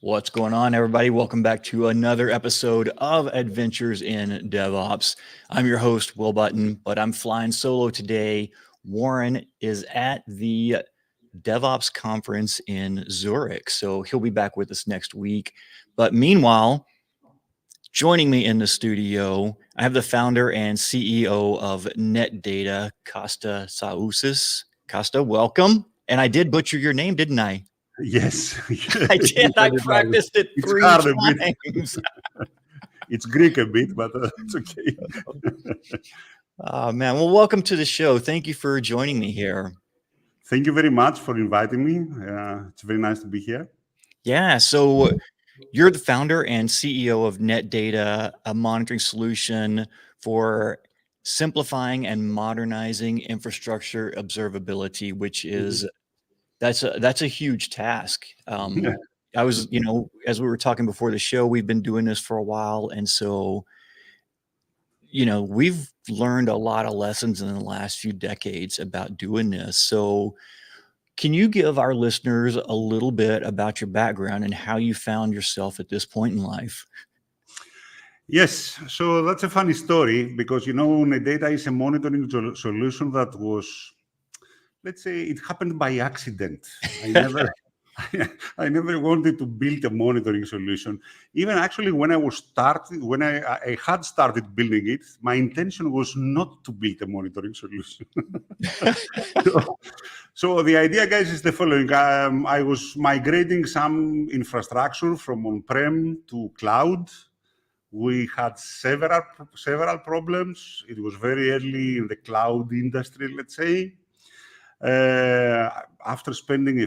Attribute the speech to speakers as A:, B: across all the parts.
A: What's going on, everybody? Welcome back to another episode of Adventures in DevOps. I'm your host, Will Button, but I'm flying solo today. Warren is at the DevOps conference in Zurich, so he'll be back with us next week. But meanwhile, joining me in the studio, I have the founder and CEO of NetData, Costa Tsaousis. Costa, welcome. And I did butcher your name, didn't I?
B: Yes.
A: I did. I practiced it
B: It's
A: 3
B: hard
A: times.
B: It's Greek a bit, but it's okay.
A: Oh, man. Well, welcome to the show. Thank you for joining me here.
B: Thank you very much for inviting me. It's very nice to be here.
A: Yeah. So you're the founder and CEO of NetData, a monitoring solution for simplifying and modernizing infrastructure observability, which is that's a huge task. I was, as we were talking before the show, we've been doing this for a while, and so we've learned a lot of lessons in the last few decades about doing this. So can you give our listeners a little bit about your background and how you found yourself at this point in life?
B: Yes, so that's a funny story because, NetData is a monitoring solution that was, let's say, it happened by accident. I never wanted to build a monitoring solution. Even actually, when I had started building it, my intention was not to build a monitoring solution. So the idea, guys, is the following. I was migrating some infrastructure from on-prem to cloud. We had several problems. It was very early in the cloud industry, let's say. After spending a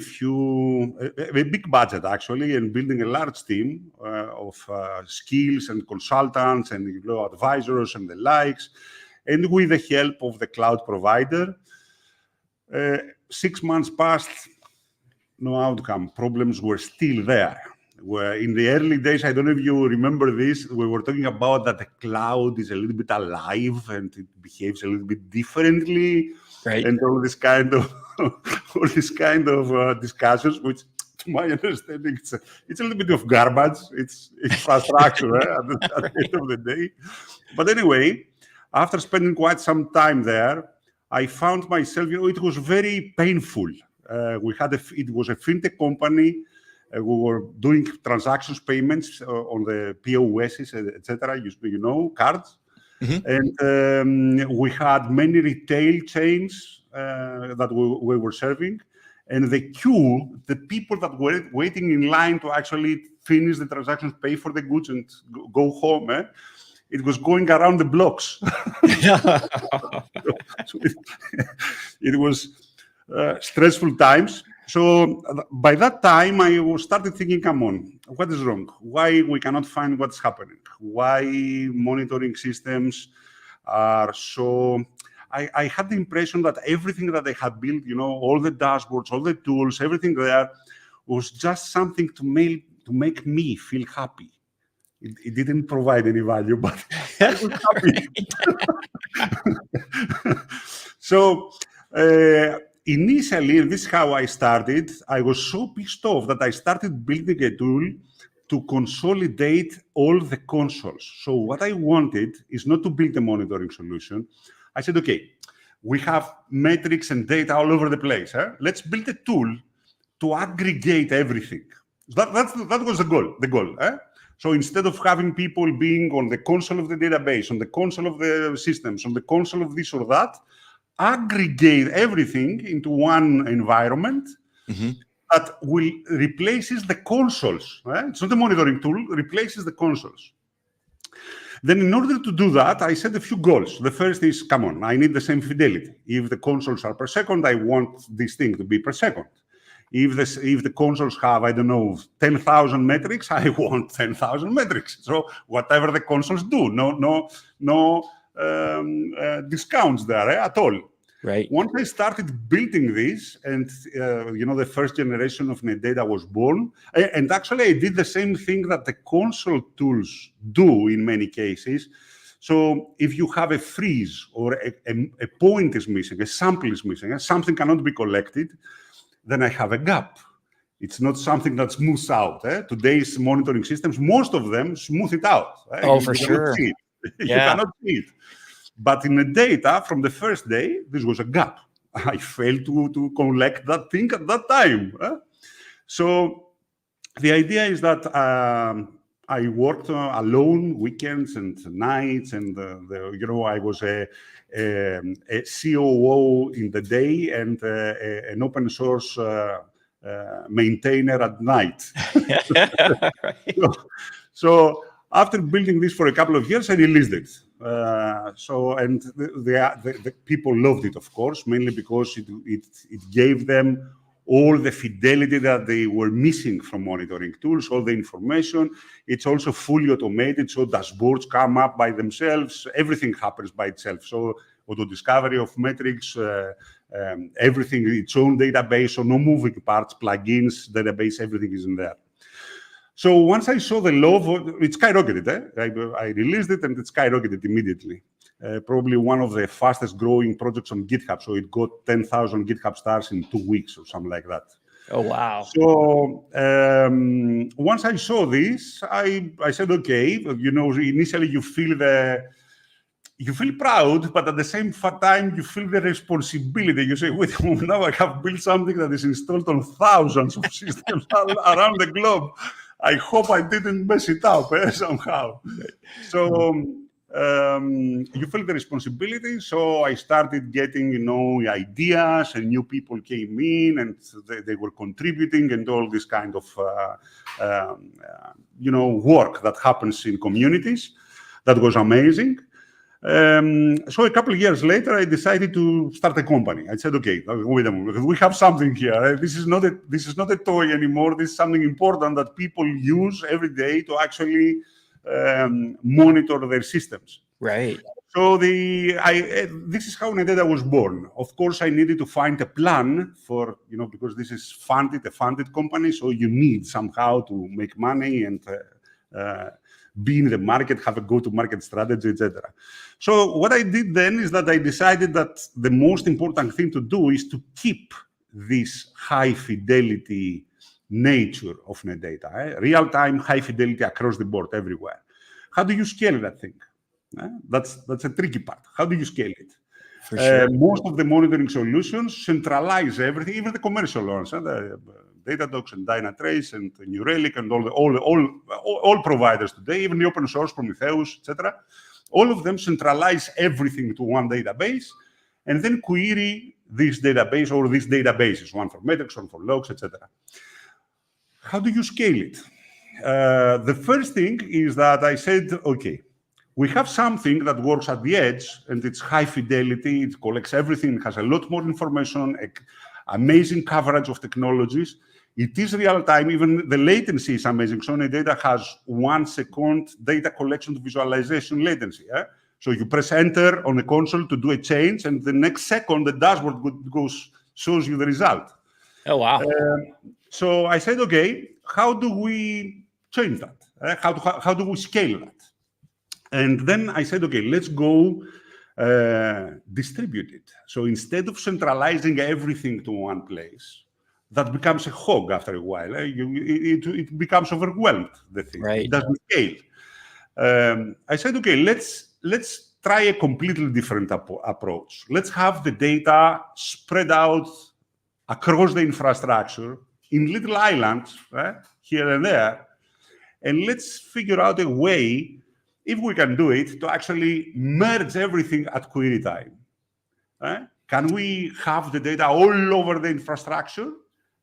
B: big budget actually, and building a large team of skills and consultants and advisors and the likes, and with the help of the cloud provider, 6 months passed, no outcome. Problems were still there. Where in the early days, I don't know if you remember this, we were talking about that the cloud is a little bit alive and it behaves a little bit differently.
A: Right.
B: And all this kind of discussions, which, to my understanding, it's a little bit of garbage. It's infrastructure at the end of the day. But anyway, after spending quite some time there, I found myself, it was very painful. It was a fintech company. We were doing transactions, payments on the POSs, etc. Cards. And we had many retail chains that we were serving. And the queue, the people that were waiting in line to actually finish the transactions, pay for the goods and go home, it was going around the blocks. So it was stressful times. So by that time, I started thinking, come on, what is wrong? Why we cannot find what's happening? Why monitoring systems are so... I had the impression that everything that I had built, all the dashboards, all the tools, everything there was just something to make me feel happy. It didn't provide any value, but I was happy. So... initially, and this is how I started, I was so pissed off that I started building a tool to consolidate all the consoles. So what I wanted is not to build a monitoring solution. I said, okay, we have metrics and data all over the place. Let's build a tool to aggregate everything. That was the goal. So instead of having people being on the console of the database, on the console of the systems, on the console of this or that, aggregate everything into one environment that will replaces the consoles. It's not a monitoring tool, replaces the consoles. Then in order to do that, I set a few goals. The first is, come on, I need the same fidelity. If the consoles are per second, I want this thing to be per second. If the consoles have, 10,000 metrics, I want 10,000 metrics. So whatever the consoles do, no discounts there at all.
A: Right.
B: Once I started building this, and the first generation of NetData was born, and actually I did the same thing that the console tools do in many cases. So if you have a freeze or a point is missing, a sample is missing, something cannot be collected, then I have a gap. It's not something that smooths out. Today's monitoring systems, most of them smooth it out.
A: Oh, for
B: You cannot
A: sure.
B: see it. You
A: Yeah.
B: cannot see it. But in the data, from the first day, this was a gap. I failed to collect that thing at that time. So the idea is that I worked alone weekends and nights, and I was a COO in the day and an open source maintainer at night.
A: Right.
B: So after building this for a couple of years, I released it. And the people loved it, of course, mainly because it gave them all the fidelity that they were missing from monitoring tools, all the information. It's also fully automated, so dashboards come up by themselves. Everything happens by itself. So auto discovery of metrics, everything, its own database, so no moving parts, plugins, database, everything is in there. So once I saw the love, it skyrocketed. I released it and it skyrocketed immediately. Probably one of the fastest growing projects on GitHub. So it got 10,000 GitHub stars in 2 weeks or something like that.
A: Oh, wow.
B: So once I saw this, I said, okay, initially you feel proud, but at the same time, you feel the responsibility. You say, wait, now I have built something that is installed on thousands of systems around the globe. I hope I didn't mess it up somehow. So you feel the responsibility. So I started getting, ideas, and new people came in, and they were contributing, and all this kind of, work that happens in communities. That was amazing. So a couple of years later, I decided to start a company. I said, okay, wait a moment, we have something here. This is not a toy anymore. This is something important that people use every day to actually monitor their systems.
A: Right.
B: So this is how NetData was born. Of course, I needed to find a plan for, because this is a funded company, so you need somehow to make money and be in the market, have a go-to-market strategy, etc. So what I did then is that I decided that the most important thing to do is to keep this high-fidelity nature of NetData, real-time high fidelity across the board everywhere. How do you scale that thing? That's a tricky part. How do you scale it?
A: For sure.
B: Most of the monitoring solutions centralize everything, even the commercial ones, the Datadog and Dynatrace and New Relic and all providers today, even the open source, Prometheus, etc. All of them centralize everything to one database and then query this database or these databases, one for metrics, one for logs, etc. How do you scale it? The first thing is that I said, okay, we have something that works at the edge, and it's high fidelity, it collects everything, it has a lot more information, amazing coverage of technologies. It is real time, even the latency is amazing. So NetData has 1 second data collection to visualization latency. So you press enter on the console to do a change, and the next second, the dashboard shows you the result.
A: Oh, wow.
B: So I said, okay, how do we change that? How do we scale that? And then I said, okay, let's go distribute it. So instead of centralizing everything to one place, that becomes a hog after a while. It becomes overwhelmed, the thing.
A: Right.
B: It doesn't scale. I said, okay, let's try a completely different approach. Let's have the data spread out across the infrastructure in little islands, here and there. And let's figure out a way, if we can do it, to actually merge everything at query time. Can we have the data all over the infrastructure?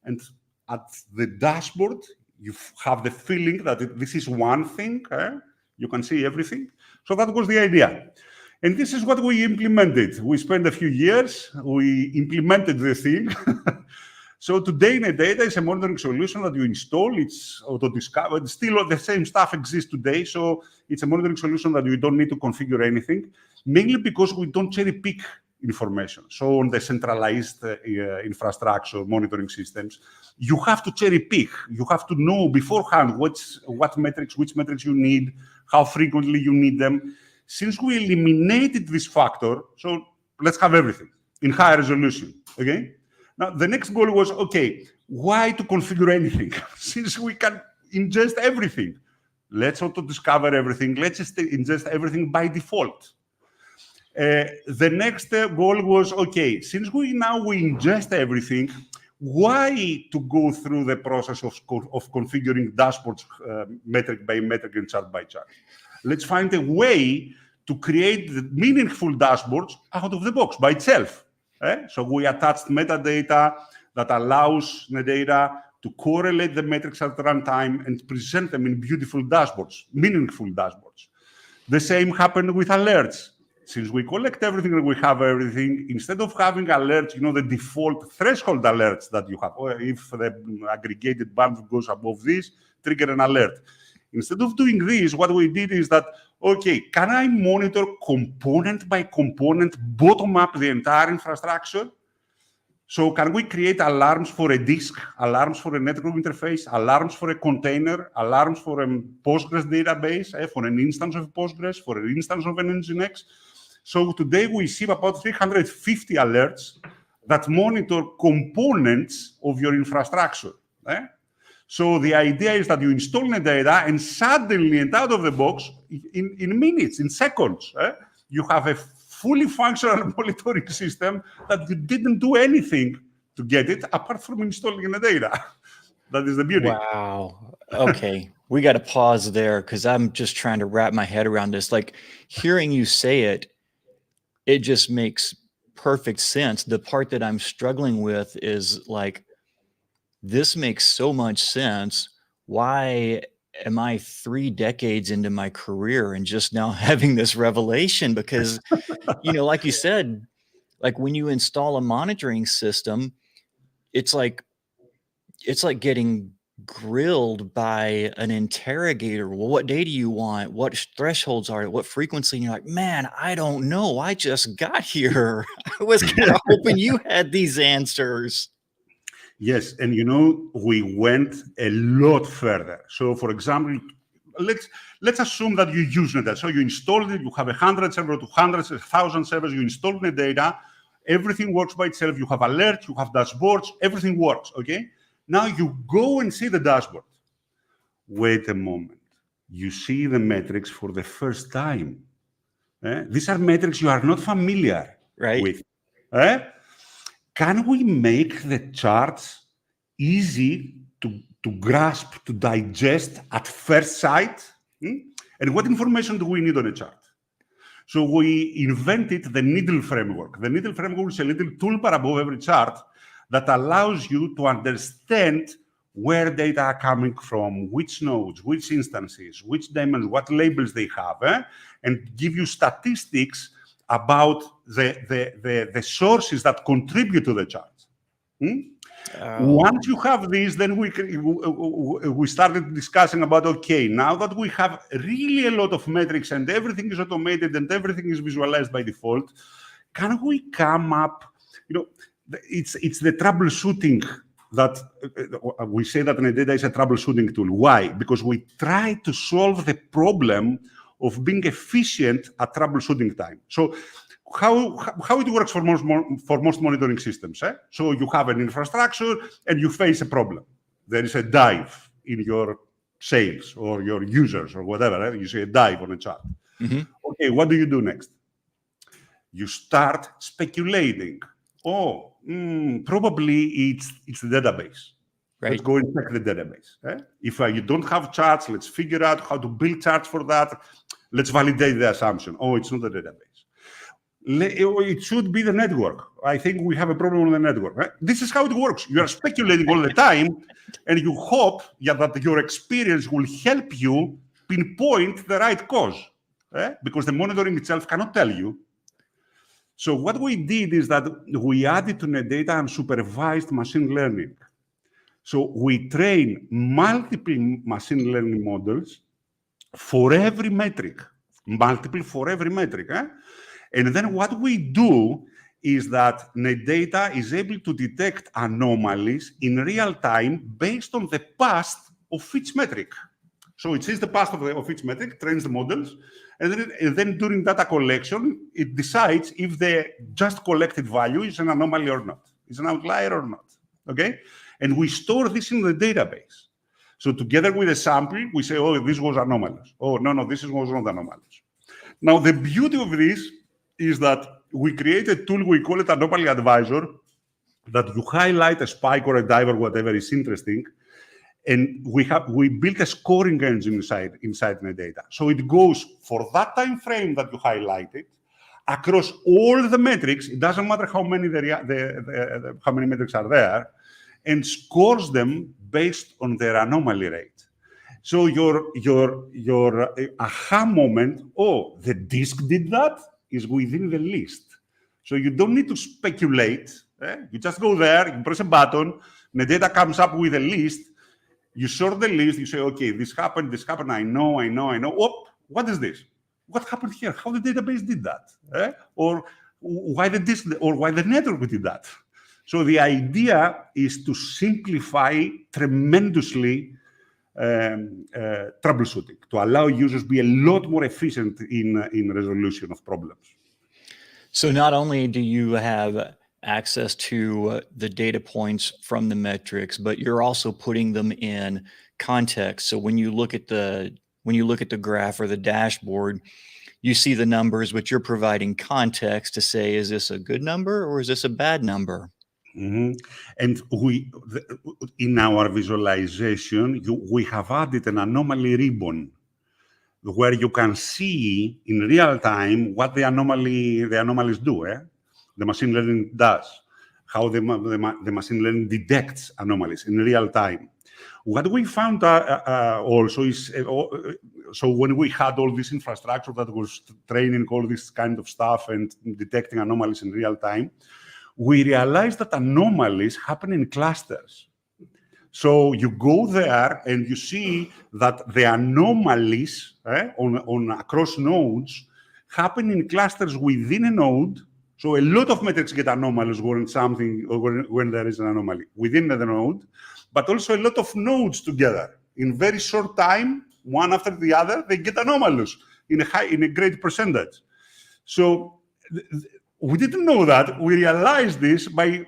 B: And at the dashboard, you have the feeling that this is one thing. You can see everything. So that was the idea. And this is what we implemented. We spent a few years. We implemented the thing. So today, NetData is a monitoring solution that you install. It's auto-discovered. Still, the same stuff exists today. So it's a monitoring solution that you don't need to configure anything, mainly because we don't cherry-pick information. So on the centralized infrastructure monitoring systems, you have to cherry-pick. You have to know beforehand which metrics you need, how frequently you need them. Since we eliminated this factor, so let's have everything in high resolution, okay? Now, the next goal was, okay, why to configure anything? Since we can ingest everything, let's auto-discover everything. Let's just ingest everything by default. The next goal was, okay, since we ingest everything, why to go through the process of configuring dashboards metric by metric and chart by chart? Let's find a way to create the meaningful dashboards out of the box by itself. So we attached metadata that allows NetData to correlate the metrics at runtime and present them in beautiful dashboards, meaningful dashboards. The same happened with alerts. Since we collect everything and we have everything, instead of having alerts, the default threshold alerts that you have, or if the aggregated bandwidth goes above this, trigger an alert. Instead of doing this, what we did is that, okay, can I monitor component by component, bottom up the entire infrastructure? So can we create alarms for a disk, alarms for a network interface, alarms for a container, alarms for a Postgres database, for an instance of Postgres, for an instance of an Nginx? So today we see about 350 alerts that monitor components of your infrastructure. So the idea is that you install NetData and suddenly, and out of the box, in minutes, in seconds, you have a fully functional monitoring system that you didn't do anything to get it apart from installing NetData. That is the beauty.
A: Wow. Okay. We got to pause there because I'm just trying to wrap my head around this. Like, hearing you say it, it just makes perfect sense. The part that I'm struggling with is like, this makes so much sense. Why am I 3 decades into my career and just now having this revelation? Because, like you said, like when you install a monitoring system, it's like getting grilled by an interrogator. Well, what data you want? What thresholds are it? What frequency? And you're like, man, I don't know. I just got here. I was kind of hoping you had these answers.
B: Yes, and we went a lot further. So, for example, let's assume that you use NetData. So you installed it, you have 100 servers, 200, 1,000 servers, you installed NetData, everything works by itself, you have alerts, you have dashboards, everything works, okay? Now you go and see the dashboard. Wait a moment. You see the metrics for the first time. These are metrics you are not familiar with. Can we make the charts easy to grasp, to digest at first sight? And what information do we need on a chart? So we invented the needle framework. The needle framework is a little toolbar above every chart that allows you to understand where data are coming from, which nodes, which instances, which daemons, what labels they have, and give you statistics about the sources that contribute to the chart. Once you have this, then we started discussing about, okay, now that we have really a lot of metrics and everything is automated and everything is visualized by default, can we come up, it's the troubleshooting that we say that NetData is a troubleshooting tool. Why? Because we try to solve the problem of being efficient at troubleshooting time. So how it works for most monitoring systems. So you have an infrastructure and you face a problem. There is a dive in your sales or your users or whatever. You see a dive on a chart. Okay, what do you do next? You start speculating. Probably it's the database. Right. Let's go and check the database. If you don't have charts, let's figure out how to build charts for that. Let's validate the assumption. It's not the database. It should be the network. I think we have a problem on the network. Right? This is how it works. You are speculating all the time, and you hope that your experience will help you pinpoint the right cause, because the monitoring itself cannot tell you. So what we did is that we added to NetData unsupervised machine learning. So we train multiple machine learning models for every metric, And then what we do is that NetData is able to detect anomalies in real time based on the past of each metric. So it sees the past of each metric, trains the models, and then during data collection, it decides if the just collected value is an anomaly or not, is an outlier or not, okay? and we store this in the database. So together with a sample, we say, oh, this was anomalous. Oh, no, this was not anomalous. Now, the beauty of this is that we create a tool, we call it Anomaly Advisor, that you highlight a spike or a dive or whatever is interesting, and we built a scoring engine inside NetData. So it goes for that time frame that you highlighted across all the metrics. It doesn't matter how many how many metrics are there, and scores them based on their anomaly rate. So your aha moment, oh, the disk did that, is within the list. So you don't need to speculate. You just go there, you press a button, NetData comes up with a list. You sort the list, you say, okay, this happened, I know. Oh, what is this? What happened here? How the database did that? Or why the disk, or why the network did that? So the idea is to simplify tremendously troubleshooting, to allow users to be a lot more efficient in resolution of problems.
A: So not only do you have access to the data points from the metrics, but you're also putting them in context. So when you look at the graph or the dashboard, you see the numbers, but you're providing context to say, is this a good number or is this a bad number?
B: Mm-hmm. And in our visualization, we have added an anomaly ribbon where you can see in real time what the anomalies do. The machine learning does, how the machine learning detects anomalies in real time. What we found also is, so when we had all this infrastructure that was training all this kind of stuff and detecting anomalies in real time, we realized that anomalies happen in clusters. So you go there and you see that the anomalies on across nodes happen in clusters within a node. So a lot of metrics get anomalies when when there is an anomaly within the node, but also a lot of nodes together in very short time, one after the other, they get anomalies in a great percentage. So we didn't know that. We realized this by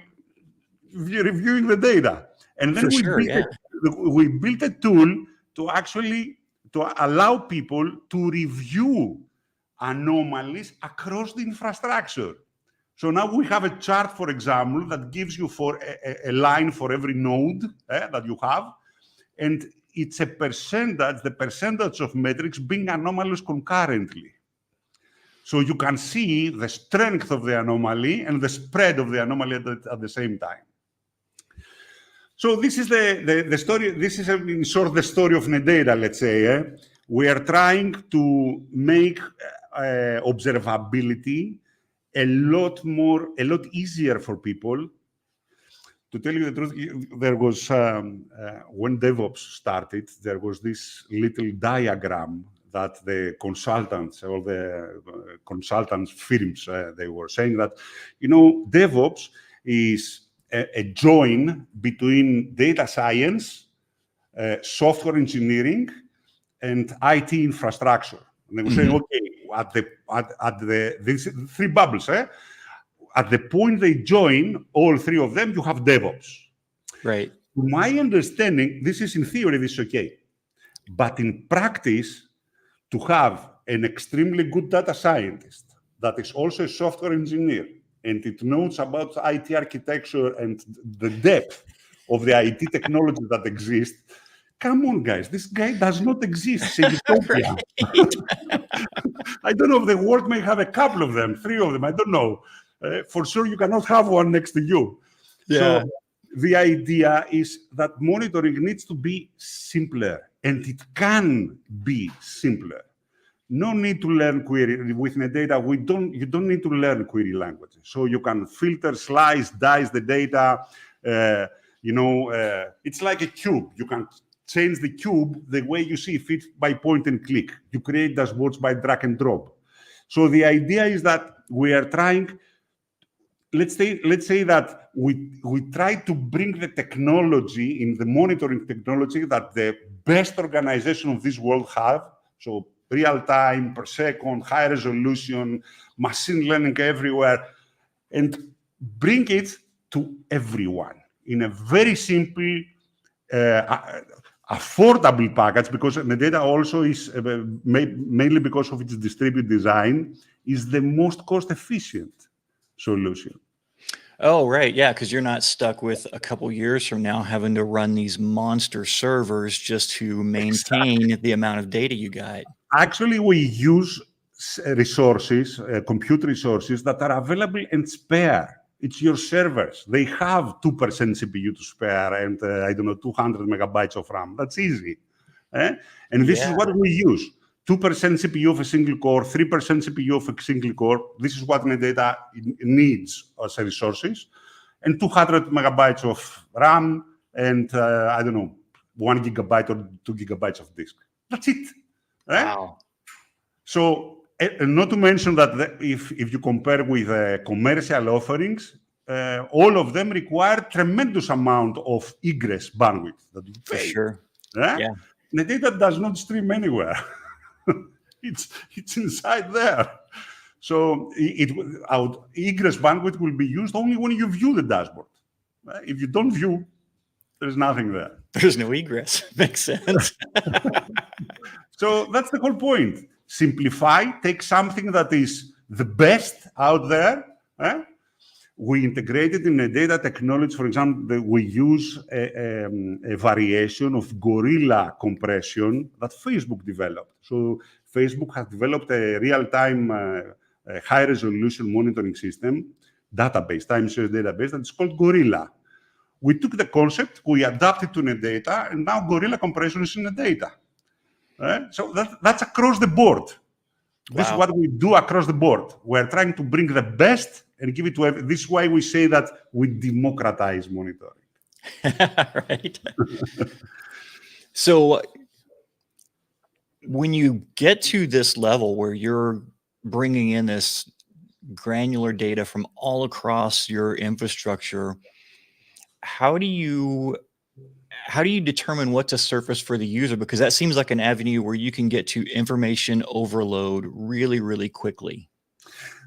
B: reviewing the data. And then we built a tool to allow people to review anomalies across the infrastructure. So now we have a chart, for example, that gives you for a line for every node that you have. And it's a percentage, the percentage of metrics being anomalous concurrently. So you can see the strength of the anomaly and the spread of the anomaly at the same time. So this is the story. This is in short the story of NetData, let's say. We are trying to make observability a lot easier for people. To tell you the truth, there was, when DevOps started, there was this little diagram that the consultants, all the consultants firms, they were saying that, DevOps is a join between data science, software engineering, and IT infrastructure. And they were saying, okay, at these three bubbles, at the point they join, all three of them, you have DevOps.
A: Right.
B: To my understanding, this is in theory, this is okay. But in practice, to have an extremely good data scientist that is also a software engineer and it knows about IT architecture and the depth of the IT technology that exists, come on, guys, this guy does not exist. It's a utopia. I don't know if the world may have a couple of them, three of them, I don't know. For sure, you cannot have one next to you.
A: Yeah.
B: So the idea is that monitoring needs to be simpler, and it can be simpler. No need to learn query. With NetData, you don't need to learn query languages. So you can filter, slice, dice the data. It's like a cube. You can change the cube the way you see fit by point and click. You create dashboards by drag and drop. So the idea is that we are trying. Let's say that we try to bring the technology in the monitoring technology that the best organization of this world have. So real time, per second, high resolution, machine learning everywhere, and bring it to everyone. in a very simple, affordable package, because NetData also is, mainly because of its distributed design, is the most cost-efficient solution.
A: Oh, right. Yeah, because you're not stuck with a couple years from now having to run these monster servers just to maintain the amount of data you got.
B: Actually, we use resources, compute resources that are available and spare. It's your servers. They have 2% CPU to spare and, I don't know, 200 megabytes of RAM. That's easy. And this is what we use. 2% CPU of a single core, 3% CPU of a single core. This is what NetData needs as resources. And 200 megabytes of RAM and, I don't know, 1 gigabyte or 2 gigabytes of disk. That's it.
A: Wow.
B: So, not to mention that if you compare with commercial offerings, all of them require tremendous amount of egress bandwidth that you pay.
A: For sure.
B: Yeah?
A: Yeah.
B: The data does not stream anywhere. it's inside there. So egress bandwidth will be used only when you view the dashboard. If you don't view, there's nothing there.
A: There's no egress. Makes sense.
B: So that's the whole point. Simplify, take something that is the best out there. We integrated in the data technology, for example, we use a variation of Gorilla compression that Facebook developed. So Facebook has developed a real-time high-resolution monitoring system, database, time series database, that's called Gorilla. We took the concept, we adapted to NetData, and now Gorilla compression is in NetData. So that's across the board.
A: Wow.
B: This is what we do across the board. We're trying to bring the best and give it to everyone. This is why we say that we democratize monitoring.
A: Right. So when you get to this level where you're bringing in this granular data from all across your infrastructure, how do you determine what to surface for the user? Because that seems like an avenue where you can get to information overload really, really quickly.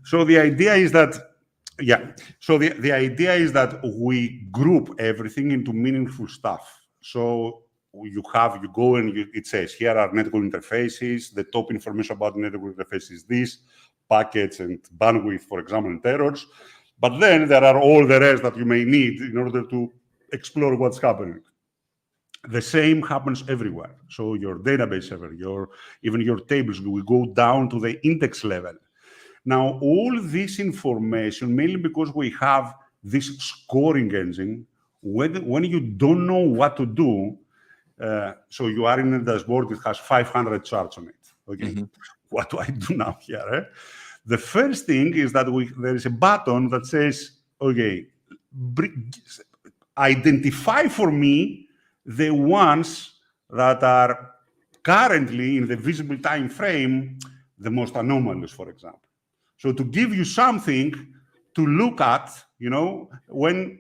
B: So the idea is that, the idea is that we group everything into meaningful stuff. So you go and it says, here are network interfaces. The top information about network interface is this, packets and bandwidth, for example, and errors. But then there are all the rest that you may need in order to explore what's happening. The same happens everywhere. So your database server, even your tables, we go down to the index level. Now, all this information, mainly because we have this scoring engine, when you don't know what to do, so you are in a dashboard, it has 500 charts on it. Okay, What do I do now here? The first thing is that there is a button that says, okay, identify for me the ones that are currently in the visible time frame, the most anomalous, for example. So to give you something to look at, when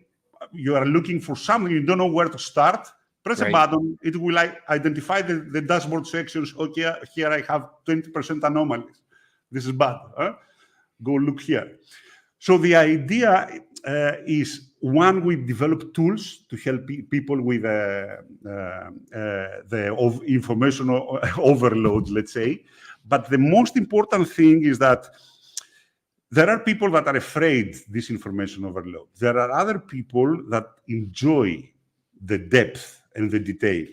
B: you are looking for something, you don't know where to start, press a button, it will identify the dashboard sections. Okay, here I have 20% anomalies. This is bad. Go look here. So the idea is, one, we develop tools to help people with the information overload, let's say. But the most important thing is that there are people that are afraid this information overload. There are other people that enjoy the depth and the detail.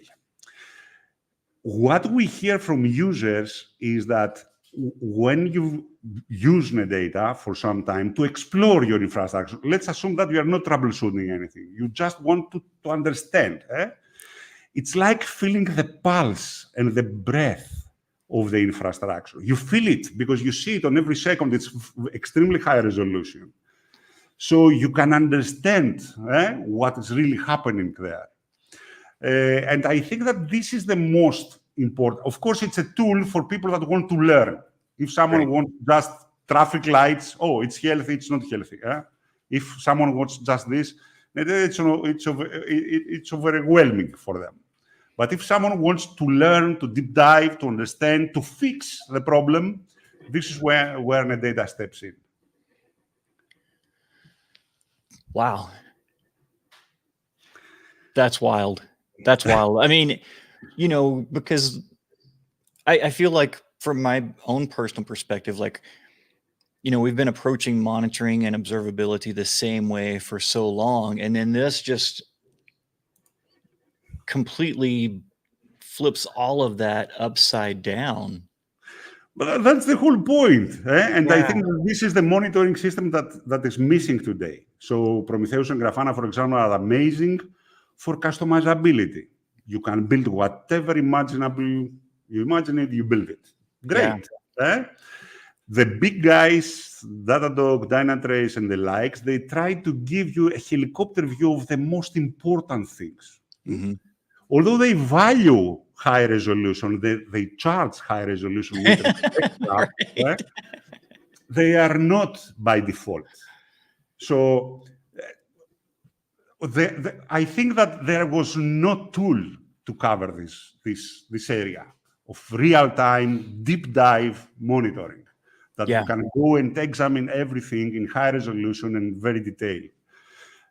B: What we hear from users is that when you use NetData for some time to explore your infrastructure, let's assume that you are not troubleshooting anything. You just want to understand. It's like feeling the pulse and the breath of the infrastructure. You feel it because you see it on every second. It's extremely high resolution. So you can understand what is really happening there. And I think that this is the most important. Of course, it's a tool for people that want to learn. If someone wants just traffic lights, it's healthy, it's not healthy. If someone wants just this, it's overwhelming for them. But if someone wants to learn, to deep dive, to understand, to fix the problem, this is where NetData steps in.
A: Wow. That's wild. That's wild. I mean, because I feel like from my own personal perspective, like, we've been approaching monitoring and observability the same way for so long. And then this just completely flips all of that upside down.
B: But that's the whole point. And I
A: Yeah.
B: think that this is the monitoring system that is missing today. So Prometheus and Grafana, for example, are amazing for customizability. You can build whatever imaginable you imagine it, you build it. Great. The big guys, Datadog, Dynatrace, and the likes, they try to give you a helicopter view of the most important things.
A: Mm-hmm.
B: Although they value high resolution, they charge high resolution with respect,
A: Right.
B: they are not by default. So I think that there was no tool to cover this area of real-time, deep dive monitoring that you can go and examine everything in high resolution and very detailed.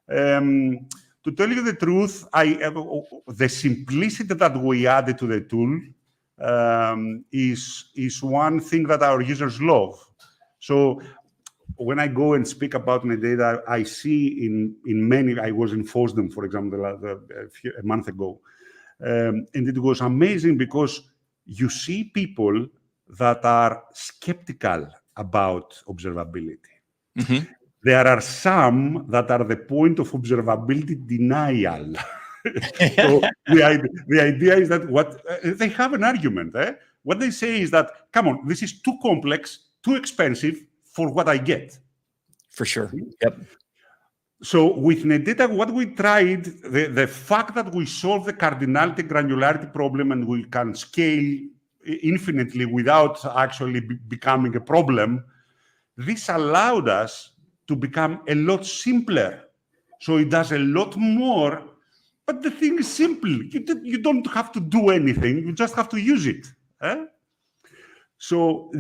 B: To tell you the truth, the simplicity that we added to the tool is one thing that our users love. So when I go and speak about NetData, I see in many, I was in FOSDEM, for example, a month ago, and it was amazing because you see people that are skeptical about observability.
A: Mm-hmm.
B: There are some that are the point of observability denial. So the idea is that they have an argument. What they say is that, come on, this is too complex, too expensive for what I get.
A: For sure. Yep.
B: So with NetData, what we tried, the fact that we solve the cardinality granularity problem and we can scale infinitely without actually becoming a problem, this allowed us to become a lot simpler. So it does a lot more, but the thing is simple. You don't have to do anything. You just have to use it. So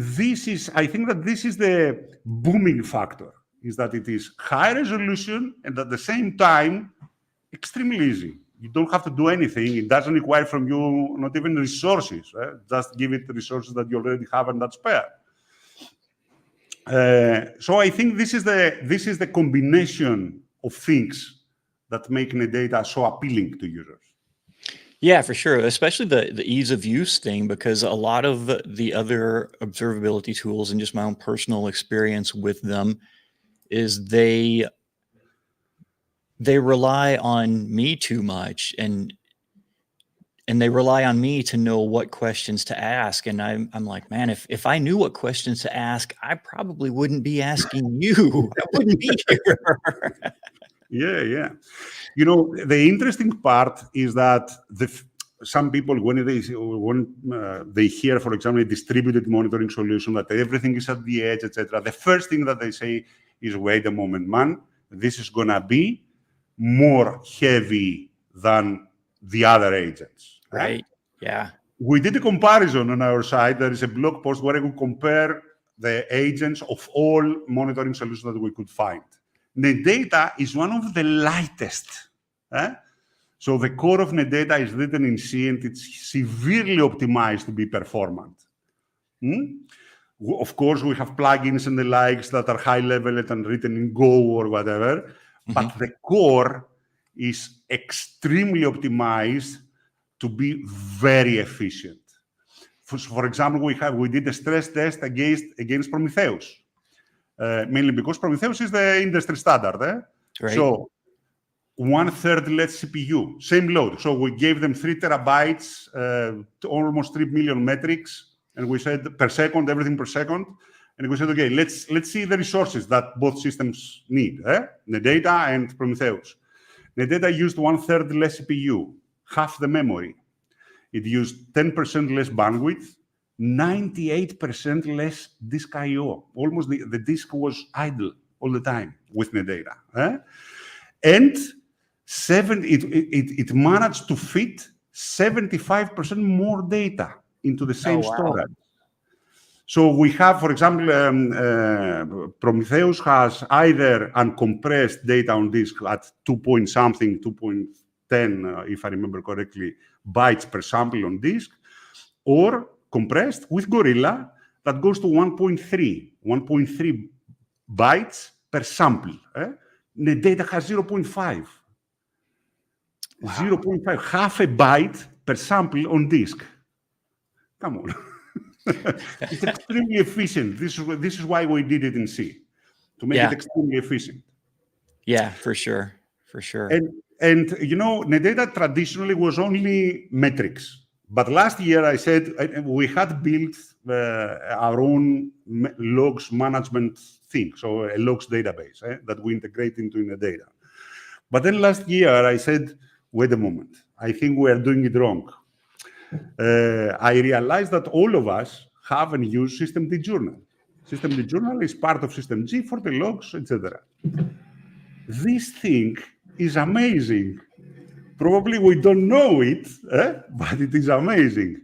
B: I think that this is the booming factor, is that it is high resolution and at the same time, extremely easy. You don't have to do anything. It doesn't require from you not even resources. Just give it the resources that you already have and that's spare. So I think this is the combination of things that make NetData so appealing to users.
A: Yeah, for sure. Especially the ease of use thing, because a lot of the other observability tools and just my own personal experience with them is they rely on me too much and they rely on me to know what questions to ask. And I'm like, man, if I knew what questions to ask, I probably wouldn't be asking you. I wouldn't be
B: Yeah.
A: here.
B: The interesting part is that some people, when they hear, for example, a distributed monitoring solution, that everything is at the edge, etc., the first thing that they say is, wait a moment, man, this is going to be more heavy than the other agents.
A: Right. Yeah.
B: We did a comparison on our site. There is a blog post where we compare the agents of all monitoring solutions that we could find. NetData is one of the lightest. So the core of NetData is written in C and it's severely optimized to be performant. Of course, we have plugins and the likes that are high level and written in Go or whatever, but the core is extremely optimized to be very efficient. For example, we did a stress test against Prometheus, mainly because Prometheus is the industry standard.
A: Right.
B: So 1/3 less CPU, same load. So we gave them 3 terabytes, to almost 3 million metrics, and we said per second, everything per second. And we said, okay, let's see the resources that both systems need, NetData and Prometheus. NetData used 1/3 less CPU, half the memory. It used 10% less bandwidth, 98% less disk I/O. Almost the disk was idle all the time with NetData. And it managed to fit 75% more data into the same storage. So we have, for example, Prometheus has either uncompressed data on disk at 2 point something, 10, if I remember correctly, bytes per sample on disk, or compressed with Gorilla that goes to 1.3 bytes per sample. NetData has 0.5. Wow. 0.5, half a byte per sample on disk. Come on. It's extremely efficient. This is why we did it in C, to make it extremely efficient.
A: Yeah, for sure. For sure.
B: And NetData traditionally was only metrics. But last year I said we had built our own logs management thing, so a logs database that we integrate into NetData. But then last year I said, wait a moment, I think we are doing it wrong. I realized that all of us have and use Systemd Journal. Systemd Journal is part of Systemd for the logs, etc. This thing is amazing. Probably we don't know it, but it is amazing.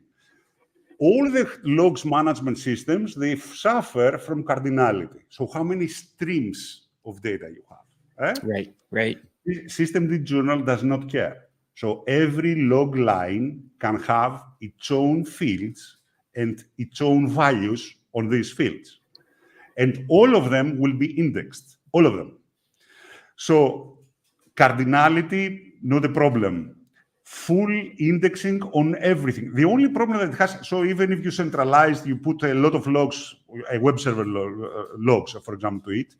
B: All the logs management systems, they suffer from cardinality. So how many streams of data you have?
A: Right.
B: Systemd Journal does not care. So every log line can have its own fields and its own values on these fields. And all of them will be indexed, all of them. So cardinality, not a problem. Full indexing on everything. The only problem that it has, so even if you centralize, you put a lot of logs, a web server logs, for example, to it,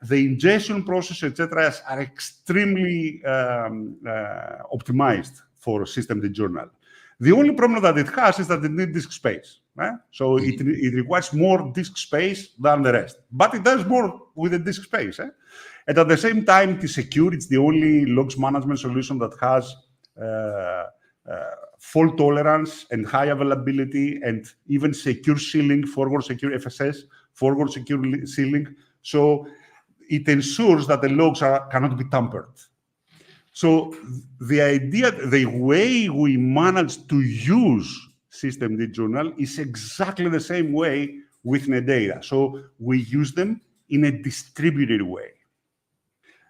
B: the ingestion process, etc., are extremely optimized for Systemd Journal. The only problem that it has is that it needs disk space. So it requires more disk space than the rest. But it does more with the disk space. And at the same time, it is secure. It's the only logs management solution that has fault tolerance and high availability and even secure sealing, forward secure FSS, forward secure sealing. So it ensures that the logs cannot be tampered. So the idea, the way we manage to use Systemd Journal is exactly the same way with NetData. So we use them in a distributed way.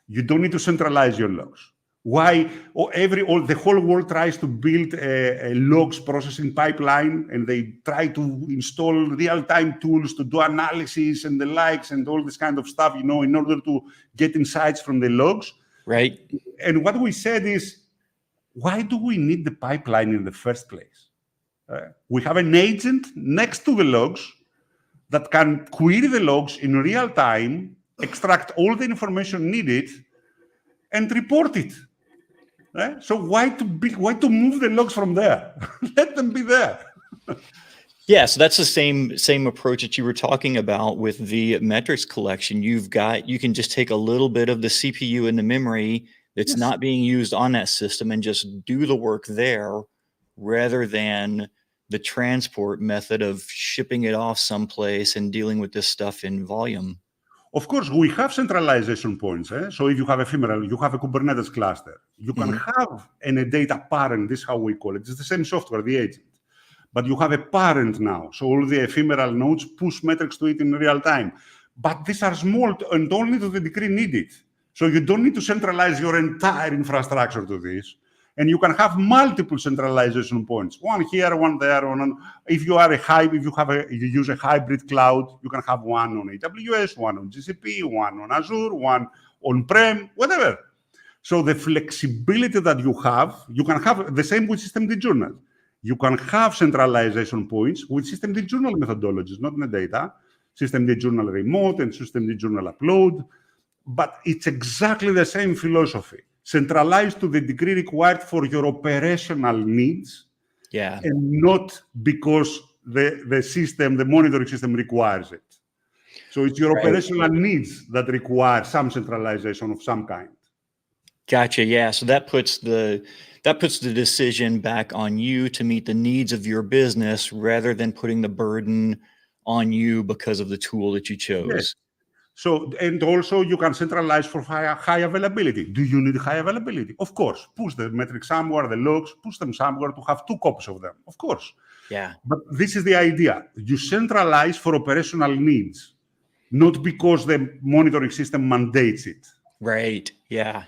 B: You don't need to centralize your logs. Why? The whole world tries to build a logs processing pipeline, and they try to install real-time tools to do analysis and the likes and all this kind of stuff, in order to get insights from the logs.
A: Right.
B: And what we said is, why do we need the pipeline in the first place? We have an agent next to the logs that can query the logs in real time, extract all the information needed, and report it. So why to move the logs from there? Let them be there.
A: Yeah, so that's the same approach that you were talking about with the metrics collection. You can just take a little bit of the CPU and the memory that's not being used on that system and just do the work there, rather than the transport method of shipping it off someplace and dealing with this stuff in volume.
B: Of course, we have centralization points. So if you have ephemeral, you have a Kubernetes cluster. You can have a NetData parent. This is how we call it. It's the same software, the agent. But you have a parent now. So all the ephemeral nodes push metrics to it in real time. But these are small and only to the degree needed. So you don't need to centralize your entire infrastructure to this. And you can have multiple centralization points, one here, one there. If you use a hybrid cloud, you can have one on AWS, one on GCP, one on Azure, one on-prem, whatever. So the flexibility that you can have the same with Systemd Journal. You can have centralization points with Systemd Journal methodologies, not NetData, Systemd Journal remote and Systemd Journal upload. But it's exactly the same philosophy. Centralized to the degree required for your operational needs, and not because the monitoring system requires it. So it's your operational needs that require some centralization of some kind.
A: Gotcha. Yeah. So that puts the decision back on you to meet the needs of your business, rather than putting the burden on you because of the tool that you chose.
B: Yes. So, and also you can centralize for high availability. Do you need high availability? Of course. Push the metrics somewhere, the logs, push them somewhere to have 2 copies of them. Of course.
A: Yeah.
B: But this is the idea. You centralize for operational needs, not because the monitoring system mandates it.
A: Right. Yeah.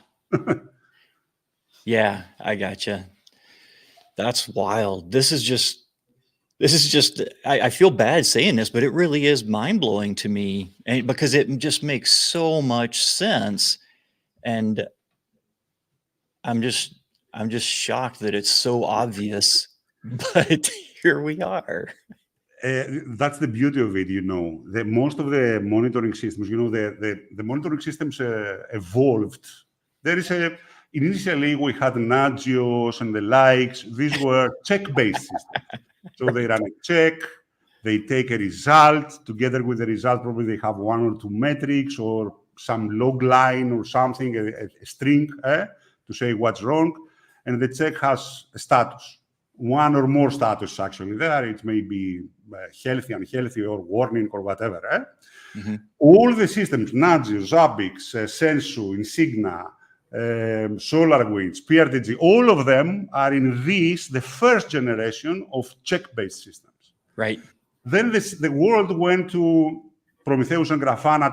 A: Yeah, I gotcha. That's wild. This is just I feel bad saying this, but it really is mind blowing to me, and because it just makes so much sense, and I'm just I'm just shocked that it's so obvious, but here we are.
B: That's the beauty of it, most of the monitoring systems, the monitoring systems evolved. There is initially we had Nagios and the likes. These were check-based systems. So they run a check, they take a result. Together with the result, probably they have one or two metrics or some log line or something, a string to say what's wrong. And the check has a status, one or more status actually there. It may be healthy, unhealthy, or warning or whatever.
A: Mm-hmm.
B: All the systems, Nagios, Zabbix, Sensu, Insignia, SolarWinds, PRTG, all of them are in the first generation of check-based systems.
A: Right.
B: Then the world went to Prometheus and Grafana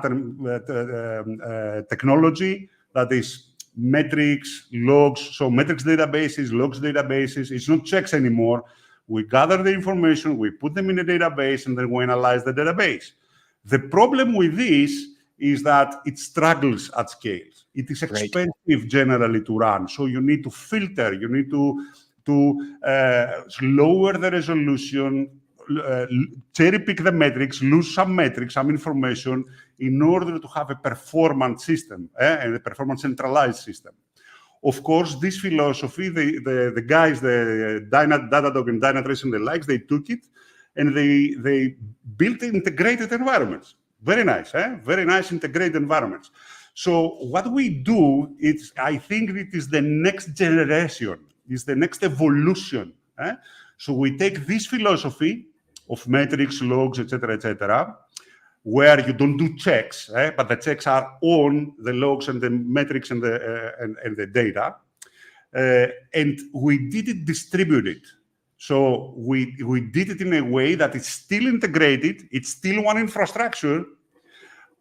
B: technology, that is metrics, logs. So metrics databases, logs databases. It's not checks anymore. We gather the information, we put them in a database, and then we analyze the database. The problem with this is that it struggles at scale. It is expensive generally to run. So you need to filter, you need to lower the resolution, cherry pick the metrics, lose some metrics, some information, in order to have a performance system, and a performance centralized system. Of course, this philosophy, the guys, the Datadog and Dynatrace and the likes, they took it and they built integrated environments. Very nice, very nice integrated environments. So what we do, I think it is the next generation, is the next evolution. So we take this philosophy of metrics, logs, etc., where you don't do checks, but the checks are on the logs and the metrics and the data, and we did it distributed. So we did it in a way that it's still integrated, it's still one infrastructure,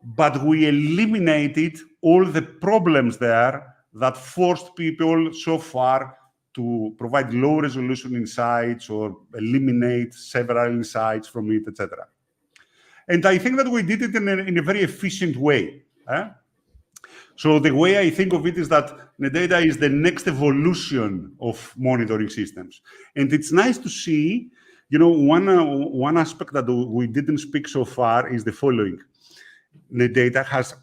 B: but we eliminated all the problems there that forced people so far to provide low-resolution insights or eliminate several insights from it, etc. And I think that we did it in a very efficient way. So the way I think of it is that NetData is the next evolution of monitoring systems. And it's nice to see, one aspect that we didn't speak so far is the following. NetData has,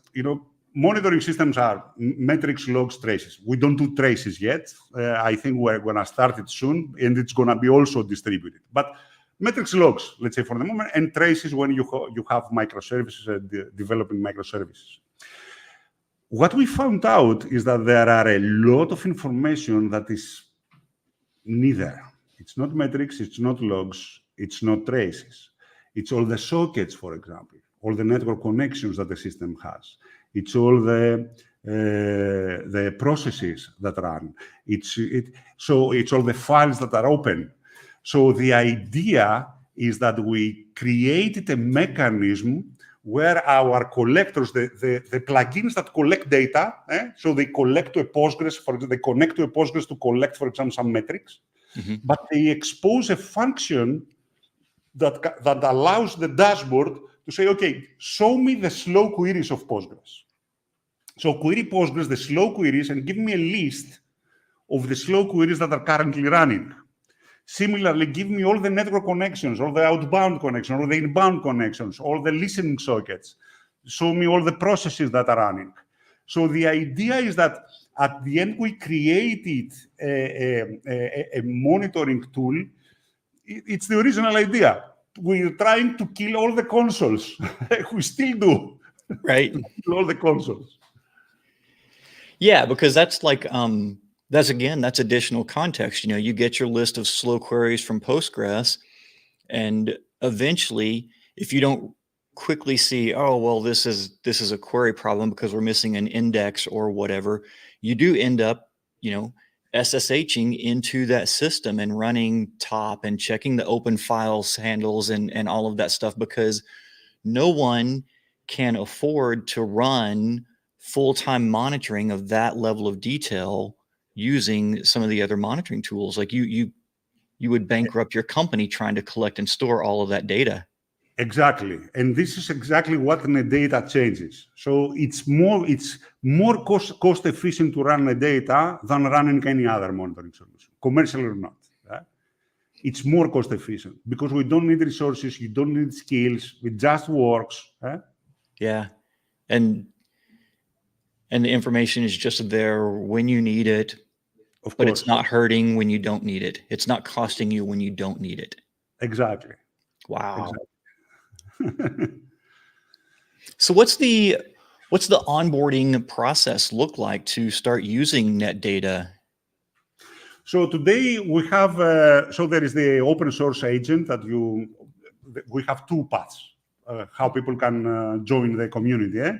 B: monitoring systems are metrics, logs, traces. We don't do traces yet. I think we're going to start it soon, and it's going to be also distributed. But metrics, logs, let's say for the moment, and traces when you have microservices, developing microservices. What we found out is that there are a lot of information that is neither. It's not metrics, it's not logs, it's not traces. It's all the sockets, for example, all the network connections that the system has. It's all the processes that run. So it's all the files that are open. So the idea is that we created a mechanism where our collectors, the plugins that collect data, so they collect to a Postgres, for example, they connect to a Postgres to collect, for example, some metrics, but they expose a function that allows the dashboard to say, okay, show me the slow queries of Postgres. So query Postgres, the slow queries, and give me a list of the slow queries that are currently running. Similarly, give me all the network connections, all the outbound connections, all the inbound connections, all the listening sockets. Show me all the processes that are running. So the idea is that at the end, we created a monitoring tool. It's the original idea. We're trying to kill all the consoles. We still do.
A: Right.
B: Kill all the consoles.
A: Yeah, because that's like that's additional context. You get your list of slow queries from Postgres, and eventually, if you don't quickly see, oh well, this is a query problem because we're missing an index or whatever, you do end up, SSHing into that system and running top and checking the open files handles and all of that stuff, because no one can afford to run full-time monitoring of that level of detail, using some of the other monitoring tools. Like you would bankrupt your company trying to collect and store all of that data.
B: Exactly, and this is exactly what NetData changes. So it's more cost efficient to run NetData than running any other monitoring solution, commercial or not. It's more cost efficient because we don't need resources, you don't need skills, it just works.
A: Yeah, and the information is just there when you need it,
B: Of
A: but
B: course.
A: it's not hurting when you don't need it. It's not costing you when you don't need it.
B: Exactly.
A: Wow.
B: Exactly.
A: So what's the onboarding process look like to start using NetData?
B: So today we have, so there is the open source agent that we have two paths, how people can join the community.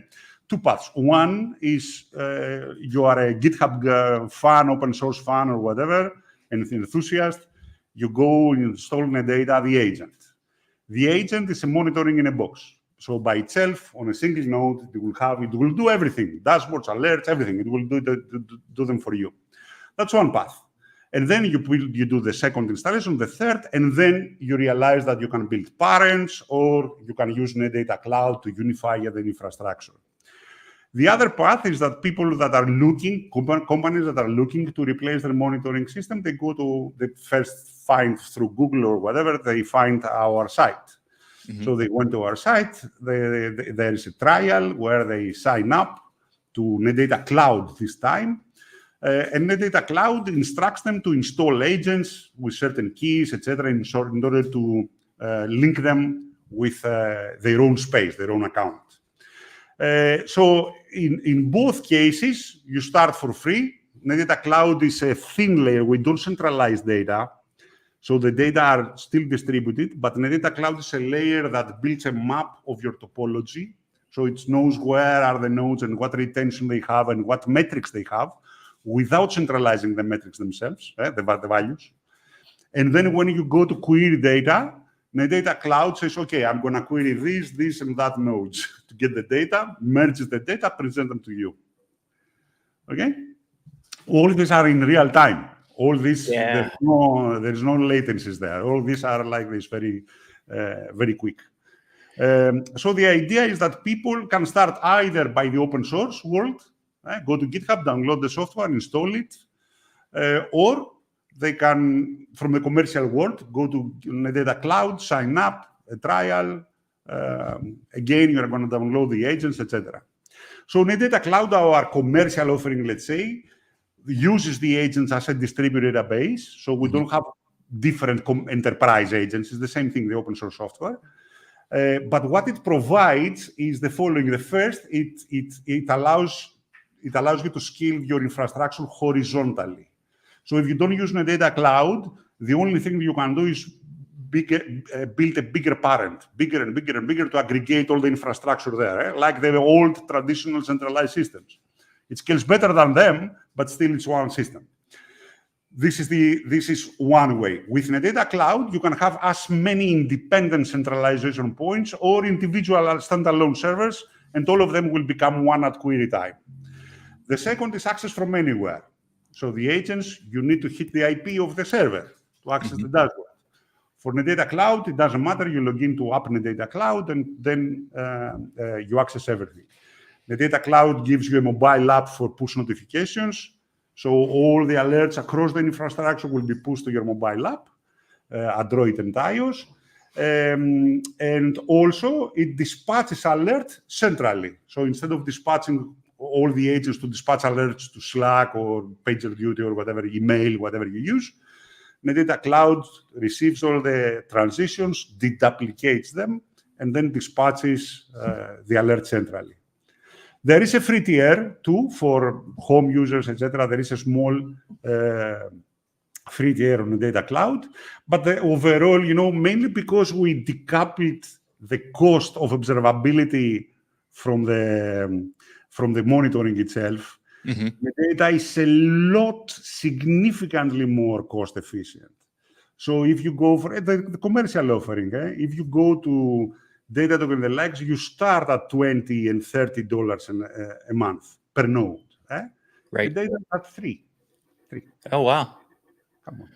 B: Two paths. One is you are a GitHub fan, open source fan or whatever, and enthusiast. You go and install NetData, the agent. The agent is a monitoring in a box. So by itself, on a single node, it will do everything, dashboards, alerts, everything. It will do them for you. That's one path. And then you do the second installation, the third, and then you realize that you can build parents or you can use NetData Cloud to unify the infrastructure. The other path is that people that are looking, companies that are looking to replace their monitoring system, they first find through Google or whatever, they find our site. Mm-hmm. So they went to our site, there is a trial where they sign up to NetData Cloud this time. And NetData Cloud instructs them to install agents with certain keys, etc., in order to link them with their own space, their own account. So in both cases, you start for free. NetData Cloud is a thin layer. We don't centralize data. So the data are still distributed, but NetData Cloud is a layer that builds a map of your topology. So it knows where are the nodes and what retention they have and what metrics they have without centralizing the metrics themselves, the values. And then when you go to query data, NetData Cloud says, okay, I'm going to query this, and that nodes to get the data, merges the data, present them to you. Okay? All these are in real time. All this, there's no latencies there. All these are like this, very, very quick. So the idea is that people can start either by the open source world, go to GitHub, download the software, install it, or they can, from the commercial world, go to NetData Cloud, sign up, a trial. Again, you're going to download the agents, etc. So NetData Cloud, our commercial offering, let's say, uses the agents as a distributed database. So we don't have different enterprise agents. It's the same thing, the open source software. But what it provides is the following. The first, it allows you to scale your infrastructure horizontally. So if you don't use NetData Cloud, the only thing you can do is build a bigger parent, bigger and bigger and bigger, to aggregate all the infrastructure there, like the old traditional centralized systems. It scales better than them, but still it's one system. This is one way. With NetData Cloud, you can have as many independent centralization points or individual standalone servers, and all of them will become one at query time. The second is access from anywhere. So the agents, you need to hit the IP of the server to access the dashboard. For NetData Cloud, it doesn't matter. You log into App NetData Cloud, and then you access everything. NetData Cloud gives you a mobile app for push notifications. So all the alerts across the infrastructure will be pushed to your mobile app, Android and iOS. And also, it dispatches alerts centrally. So instead of dispatching all the agents to dispatch alerts to Slack or PagerDuty or whatever, email, whatever you use, NetData Cloud receives all the transitions, deduplicates them, and then dispatches the alert centrally. There is a free tier too for home users, etc. There is a small free tier on the NetData Cloud, but the overall, mainly because we decoupled the cost of observability from the monitoring itself, the data is a lot significantly more cost efficient. So if you go for the commercial offering, if you go to Datadog and the likes, you start at $20 and $30 a month per node.
A: Right.
B: The data at $3. 3.
A: Oh, wow.
B: Come on.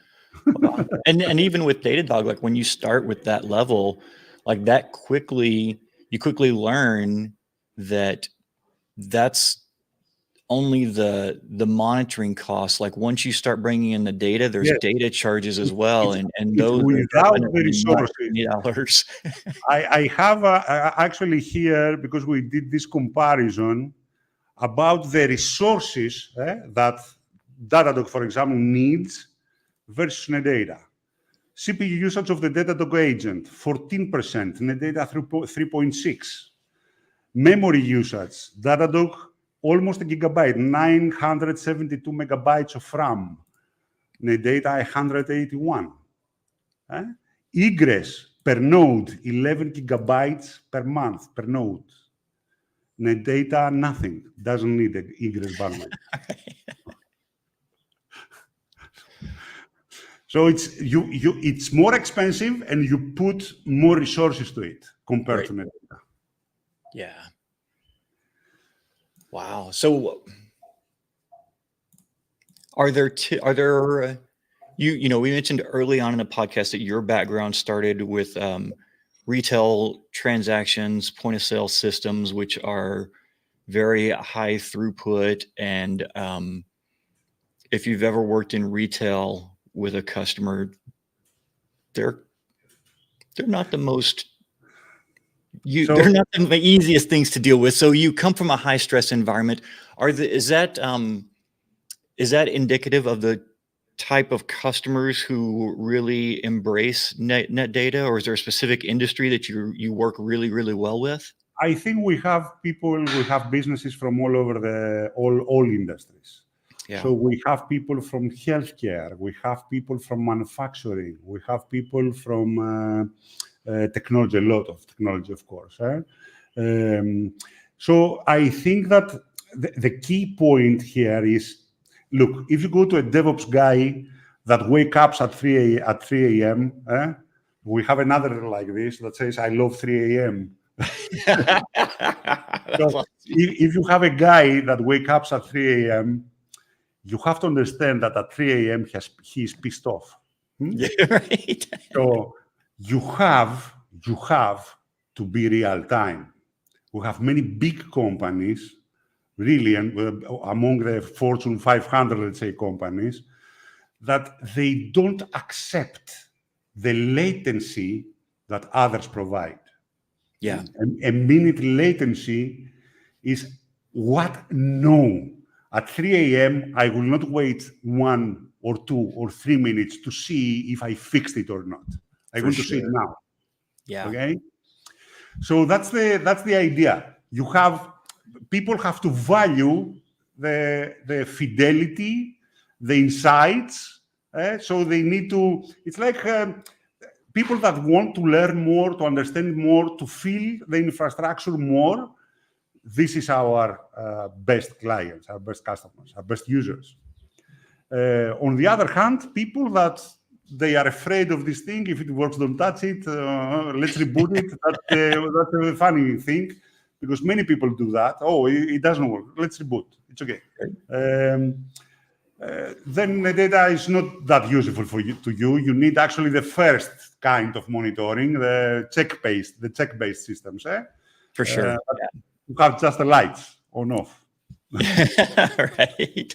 A: Wow. And even with Datadog, like when you start with that level, like that you quickly learn that that's only the monitoring costs. Like once you start bringing in the data, there's
B: Yes,
A: data charges as well, and
B: it's
A: those are
B: without the
A: definitely not
B: resources.
A: $20.
B: I have actually here, because we did this comparison about the resources that Datadog, for example, needs versus NetData. CPU usage of the Datadog agent, 14%, NetData 3.6. Memory usage, Datadog, almost a gigabyte, 972 megabytes of RAM. NetData, 181. Egress per node, 11 gigabytes per month per node. NetData, nothing. Doesn't need the egress bandwidth. So it's more expensive, and you put more resources to it compared
A: Right.
B: to NetData.
A: Yeah. Wow. So are there we mentioned early on in the podcast that your background started with retail transactions, point of sale systems, which are very high throughput. And if you've ever worked in retail with a customer, they're not the most they're not the easiest things to deal with. So you come from a high stress environment. Is that indicative of the type of customers who really embrace NetData, or is there a specific industry that you work really, really well with?
B: I think we have businesses from all over all industries.
A: Yeah.
B: So we have people from healthcare, we have people from manufacturing, we have people from technology, a lot of technology, of course. So I think that the key point here is, look, if you go to a DevOps guy that wakes up at 3 a.m., we have another like this that says, I love 3 a.m. So if you have a guy that wakes up at 3 a.m., you have to understand that at 3 a.m. he's pissed off.
A: Yeah, right.
B: So you have to be real time. We have many big companies, really, and among the Fortune 500, let's say, companies, that they don't accept the latency that others provide.
A: Yeah.
B: A minute latency is what? No. At 3 a.m., I will not wait 1 or 2 or 3 minutes to see if I fixed it or not. I want to see it now.
A: Yeah.
B: Okay. So that's the idea. People have to value the fidelity, the insights. So they need to. It's like people that want to learn more, to understand more, to feel the infrastructure more. This is our best clients, our best customers, our best users. On the other hand, people that they are afraid of this thing. If it works, don't touch it. Let's reboot it. That's a funny thing, because many people do that. Oh, it doesn't work. Let's reboot. It's okay. Then the data is not that useful for you. You need actually the first kind of monitoring, the check-based systems.
A: For sure.
B: You have just the lights on off.
A: Right.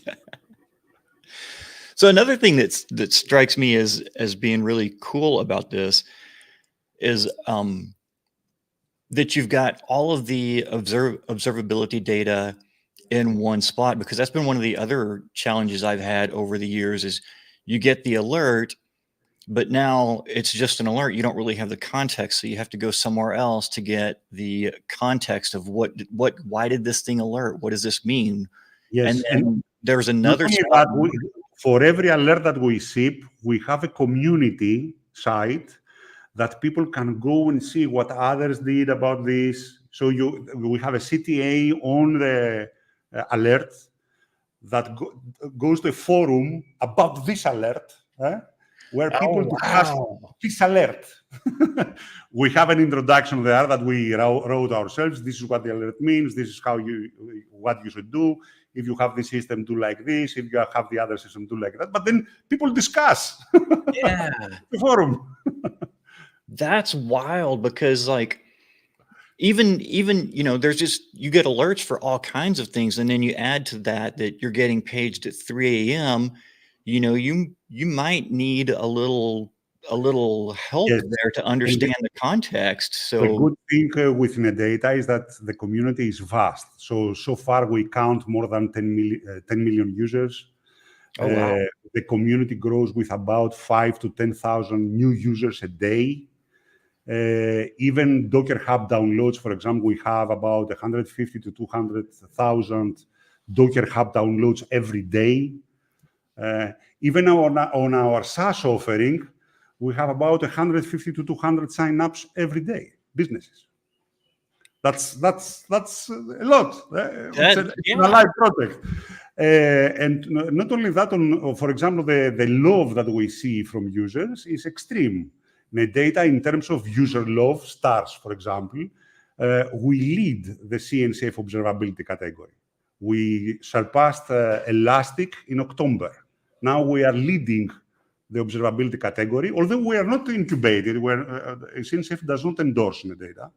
A: So another thing that strikes me as being really cool about this is that you've got all of the observability data in one spot, because that's been one of the other challenges I've had over the years is you get the alert, but now it's just an alert. You don't really have the context. So you have to go somewhere else to get the context of why did this thing alert? What does this mean?
B: Yes.
A: And then there's another spot.
B: For every alert that we ship, we have a community site that people can go and see what others did about this. So we have a CTA on the alert that goes to a forum about this alert, where people discuss this alert. We have an introduction there that we wrote ourselves. This is what the alert means. This is what you should do. If you have this system, do like this. If you have the other system, do like that. But then people discuss
A: Yeah.
B: the forum.
A: That's wild because like even there's just you get alerts for all kinds of things, and then you add to that you're getting paged at 3 a.m. You might need a little help
B: Yes.
A: there to understand the context.
B: The
A: So
B: good thing with NetData is that the community is vast. So far, we count more than 10 million users.
A: oh wow.
B: The community grows with about 5 to 10,000 new users a day. Even Docker Hub downloads, for example, we have about 150 to 200,000 Docker Hub downloads every day. Even on our SaaS offering, we have about 150 to 200 signups every day, businesses. That's a lot. It's an alive project. And not only that, for example, the love that we see from users is extreme. NetData, in terms of user love, stars, for example, we lead the CNCF observability category. We surpassed Elastic in October. Now we are leading the observability category, although we are not incubated. CNCF does not endorse NetData.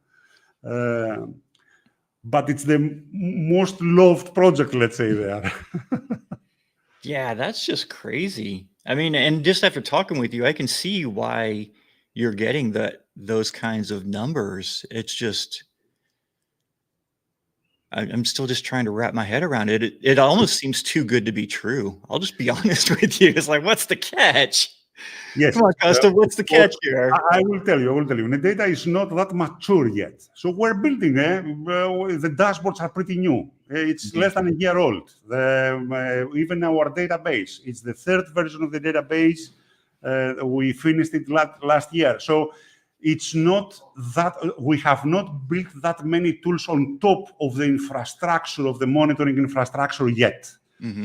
B: But it's the most loved project, let's say, there.
A: Yeah, that's just crazy. I mean, and just after talking with you, I can see why you're getting those kinds of numbers. It's just I'm still just trying to wrap my head around it. It almost seems too good to be true. I'll just be honest with you. It's like, what's the catch?
B: Yes.
A: Come on, Costa, what's the catch here?
B: I will tell you. NetData is not that mature yet. So we're building. The dashboards are pretty new. It's less than a year old. Even our database, it's the third version of the database. We finished it last year. So it's not that we have not built that many tools on top of the infrastructure, of the monitoring infrastructure yet.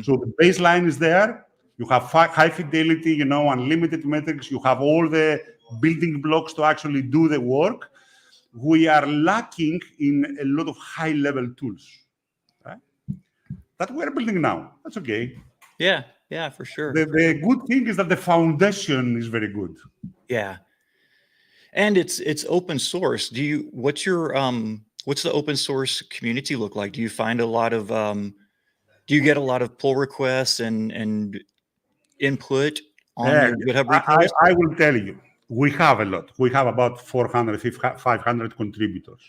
B: So the baseline is there. You have high fidelity, unlimited metrics. You have all the building blocks to actually do the work. We are lacking in a lot of high-level tools, right? That we're building now. That's okay.
A: Yeah, for sure.
B: The good thing is that the foundation is very good.
A: Yeah. And it's open source. What's the open source community look like? Do you find a lot of do you get a lot of pull requests and input on your GitHub repos?
B: I will tell you, we have a lot. We have about 400, 500 contributors.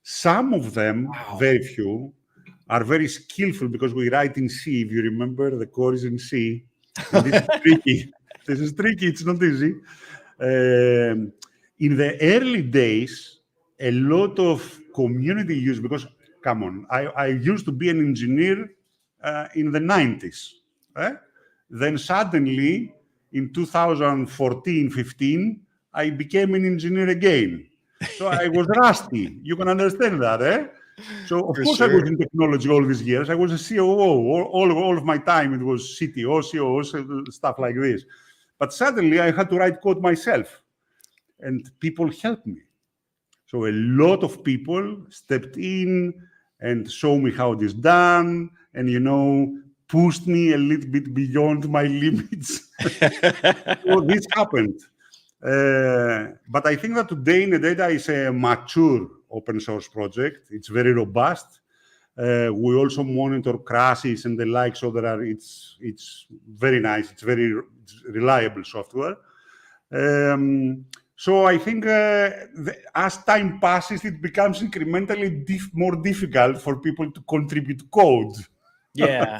B: Some of them, very few, are very skillful because we write in C. If you remember, the core is in C. And this is tricky. This is tricky. It's not easy. In the early days, a lot of community use, because, come on, I used to be an engineer in the 90s. Then suddenly, in 2014, 15, I became an engineer again. So I was rusty. You can understand that, eh? So, of course, I was in technology all these years. I was a COO. All of my time, it was CTO, COO, stuff like this. But suddenly, I had to write code myself. And people helped me. So a lot of people stepped in and showed me how it is done and, pushed me a little bit beyond my limits. So this happened. But I think that today NetData is a mature open source project. It's very robust. We also monitor crashes and the like, so it's very nice. It's very reliable software. So I think as time passes, it becomes incrementally more difficult for people to contribute code.
A: Yeah.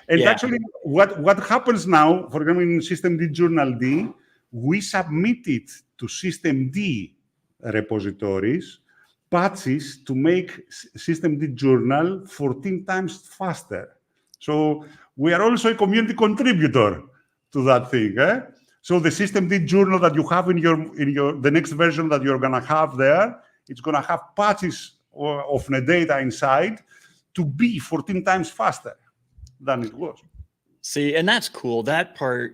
B: And actually, what happens now, for example, in Systemd Journal D, we submit it to Systemd repositories, patches to make Systemd Journal 14 times faster. So we are also a community contributor to that thing. So the Systemd Journal that you have in the next version that you're gonna have there, it's gonna have patches of NetData inside to be 14 times faster than it was.
A: See, and that's cool. That part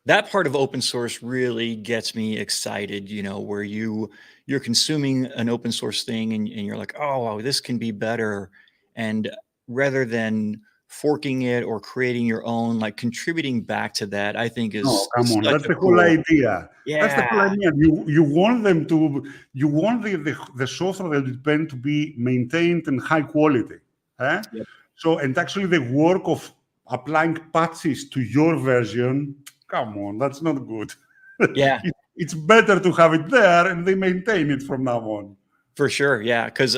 A: of open source really gets me excited, where you're consuming an open source thing and you're like, oh, wow, this can be better. And rather than forking it or creating your own, like contributing back to that, I think
B: No,
A: is
B: come on.
A: such
B: That's
A: a
B: the whole
A: cool.
B: idea. That's the
A: Yeah.
B: whole idea. You want them to, you want the software that you depend to be maintained and high quality. Eh?
A: Yep.
B: So, and actually the work of applying patches to your version, come on, that's not good.
A: Yeah,
B: It's better to have it there and they maintain it from now on.
A: for sure. Yeah. Cause,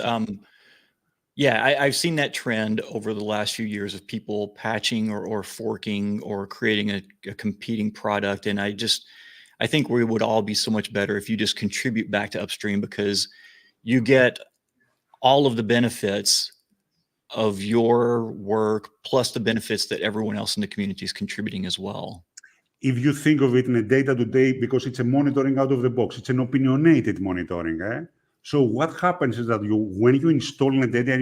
A: yeah, I've seen that trend over the last few years of people patching or forking or creating a competing product. And I think we would all be so much better if you just contribute back to upstream, because you get all of the benefits of your work plus the benefits that everyone else in the community is contributing as well.
B: If you think of it in a day-to-day, because it's a monitoring out of the box, it's an opinionated monitoring. So what happens is that when you install NetData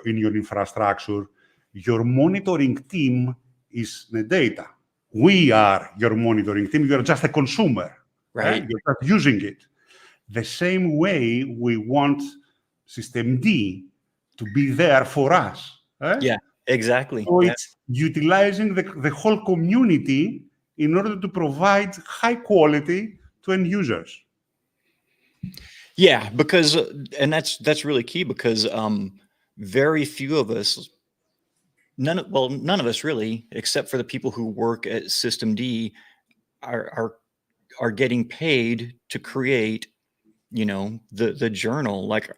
B: in your infrastructure, your monitoring team is NetData. We are your monitoring team. You're just a consumer.
A: Right.
B: You're not using it. The same way we want System D to be there for us.
A: Yeah, exactly.
B: So
A: Yeah.
B: it's utilizing the whole community in order to provide high quality to end users.
A: Yeah, because and that's really key, because very few of us, none of us really, except for the people who work at System D, are are are getting paid to create, the journal. Like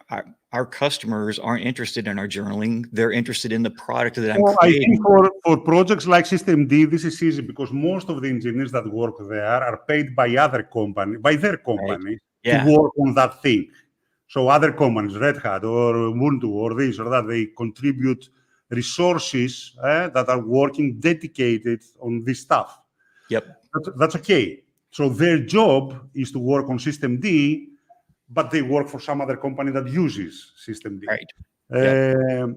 A: our customers aren't interested in our journaling; they're interested in the product that I'm
B: So I think
A: creating.
B: for projects like System D, this is easy because most of the engineers that work there are paid by their
A: Right?
B: company to
A: Yeah.
B: work on that thing. So other companies, Red Hat or Ubuntu or this or that, they contribute resources that are working dedicated on this stuff.
A: Yep.
B: That's okay. So their job is to work on System D, but they work for some other company that uses System D.
A: Right. Yep.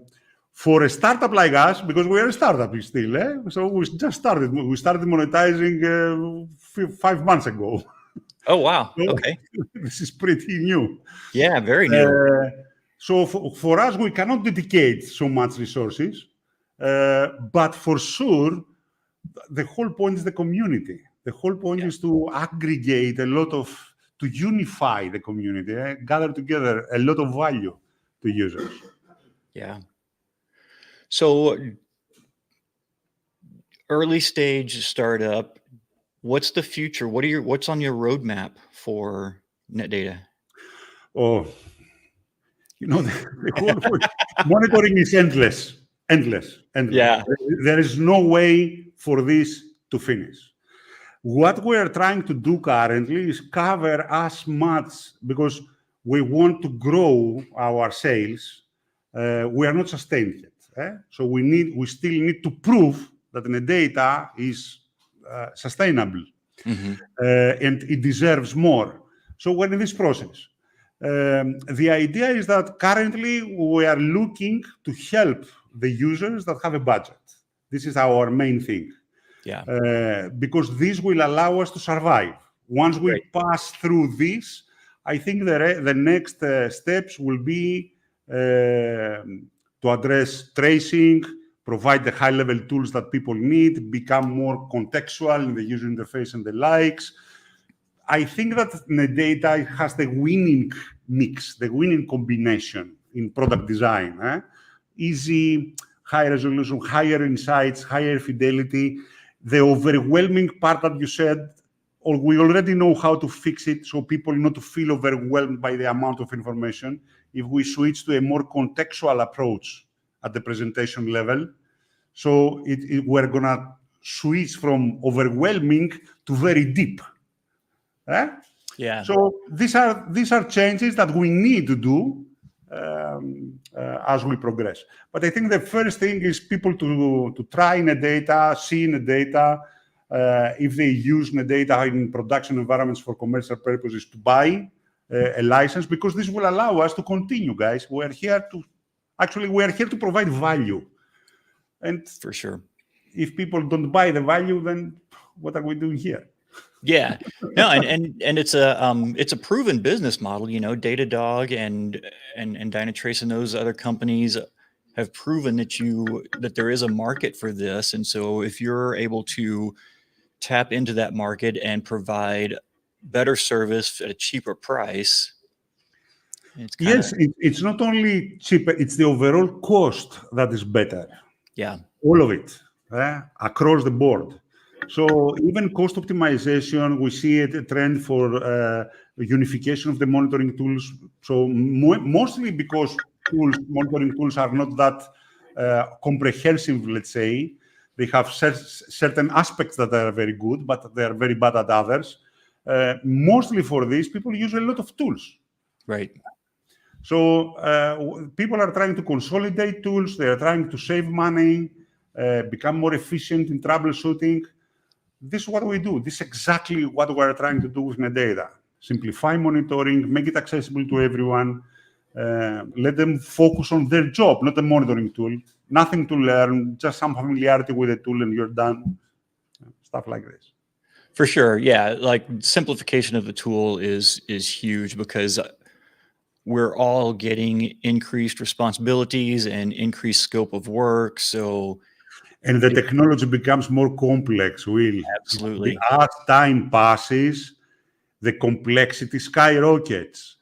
B: For a startup like us, because we are a startup still, so we just started. We started monetizing 5 months ago.
A: Oh wow.
B: So
A: Okay.
B: this is pretty new.
A: Yeah. Very new.
B: So for us, we cannot dedicate so much resources, but for sure, the whole point is the community. The whole point
A: Yeah.
B: is to aggregate to unify the community, gather together a lot of value to users.
A: Yeah. So early stage startup, what's the future? What's on your roadmap for NetData?
B: Oh, the whole monitoring is endless.
A: Yeah.
B: There is no way for this to finish. What we're trying to do currently is cover as much because we want to grow our sales. We are not sustained yet. So we still need to prove that the data is sustainable
A: Hmm.
B: and it deserves more. So we're in this process. The idea is that currently we are looking to help the users that have a budget. This is our main thing.
A: Yeah.
B: Because this will allow us to survive. Once we
A: Right.
B: pass through this, I think the next steps will be to address tracing, provide the high-level tools that people need, become more contextual in the user interface and the likes. I think that NetData has the winning mix, the winning combination in product design. Easy, high resolution, higher insights, higher fidelity. The overwhelming part that you said, or we already know how to fix it so people not to feel overwhelmed by the amount of information. If we switch to a more contextual approach at the presentation level, so we're going to switch from overwhelming to very deep.
A: Yeah.
B: So these are changes that we need to do as we progress. But I think the first thing is people to try NetData, see NetData. If they use NetData in production environments for commercial purposes, to buy a license, because this will allow us to continue, guys. We are here to provide value. And
A: For sure.
B: if people don't buy the value, then what are we doing here?
A: Yeah. No, and it's a proven business model, Datadog and Dynatrace and those other companies have proven that there is a market for this. And so if you're able to tap into that market and provide better service at a cheaper price, it's kind of,
B: Yes, it's not only cheaper, it's the overall cost that is better.
A: yeah,
B: All of it, across the board. So even cost optimization, we see a trend for unification of the monitoring tools. So mostly because monitoring tools are not that comprehensive, let's say. They have certain aspects that are very good, but they are very bad at others. Mostly for this, people use a lot of tools.
A: right.
B: So people are trying to consolidate tools. They are trying to save money, become more efficient in troubleshooting. This is what we do. This is exactly what we're trying to do with NetData. Simplify monitoring, make it accessible to everyone, let them focus on their job, not a monitoring tool. Nothing to learn, just some familiarity with the tool and you're done. Stuff like this.
A: For sure. Yeah. Like simplification of the tool is huge because we're all getting increased responsibilities and increased scope of work. So
B: And the technology becomes more complex, Will.
A: absolutely.
B: As time passes, the complexity skyrockets.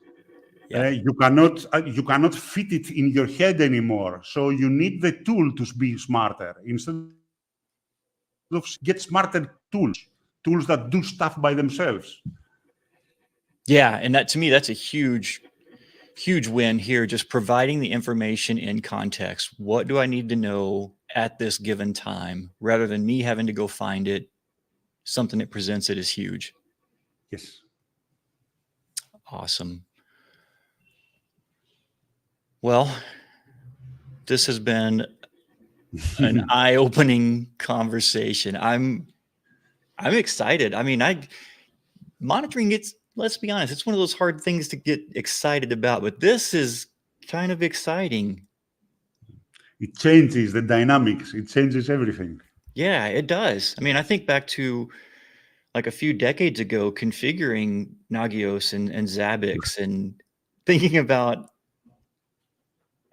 A: Yeah.
B: You cannot fit it in your head anymore. So you need the tool to be smarter. Instead of get smarter tools that do stuff by themselves.
A: Yeah. And that, to me, that's a huge win here. Just providing the information in context. What do I need to know at this given time rather than me having to go find it? Something that presents it is huge.
B: Yes.
A: Awesome. Well, this has been an eye-opening conversation. I'm excited. I mean, monitoring, let's be honest, it's one of those hard things to get excited about, but this is kind of exciting.
B: It changes the dynamics. It changes everything.
A: Yeah, it does. I mean, I think back to like a few decades ago, configuring Nagios and Zabbix and thinking about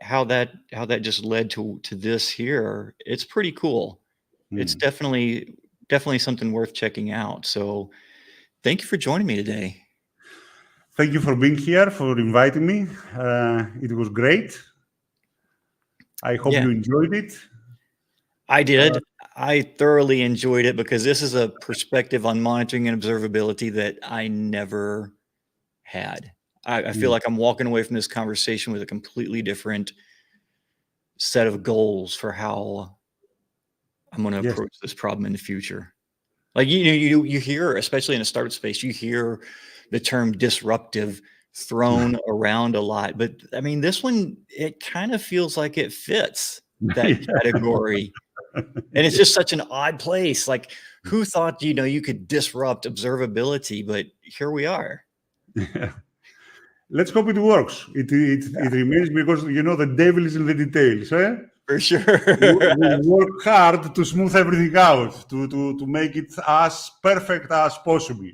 A: how that just led to this here. It's pretty cool. It's definitely something worth checking out. So thank you for joining me today.
B: Thank you for being here, for inviting me. It was great. I hope
A: Yeah,
B: you enjoyed it.
A: I did. I thoroughly enjoyed it because this is a perspective on monitoring and observability that I never had. I feel like I'm walking away from this conversation with a completely different set of goals for how I'm going to
B: Yes.
A: approach this problem in the future. Like, you hear, especially in a startup space, you hear the term disruptive thrown around a lot. But I mean, this one, it kind of feels like it fits that category. And it's just such an odd place. Like, who thought, you could disrupt observability? But here we are.
B: Let's hope it works. It remains because, the devil is in the details.
A: For sure.
B: We work hard to smooth everything out, to make it as perfect as possible.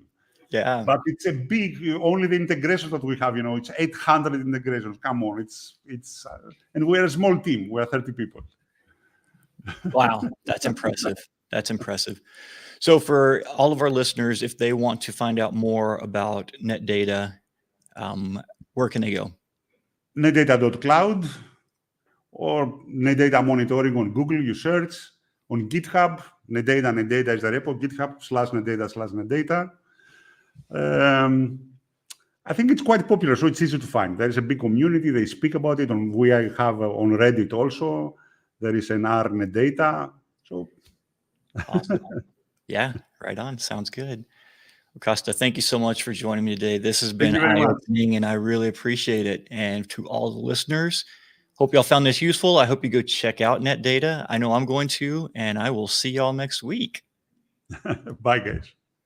A: Yeah.
B: But it's a big, only the integrations that we have, it's 800 integrations. Come on, and we're a small team. We're 30 people.
A: Wow. That's impressive. That's impressive. So for all of our listeners, if they want to find out more about NetData, where can they go?
B: NetData.cloud or NetData monitoring on Google, you search. On GitHub, NetData is the repo, GitHub/NetData/NetData. I think it's quite popular, so it's easy to find. There is a big community. They speak about it. We have on Reddit also. There is an R NetData. So
A: Awesome. Yeah, right on. Sounds good. Costa, thank you so much for joining me today. This has been eye-opening, and I really appreciate it. And to all the listeners, hope y'all found this useful. I hope you go check out NetData. I know I'm going to, and I will see y'all next week.
B: Bye, guys.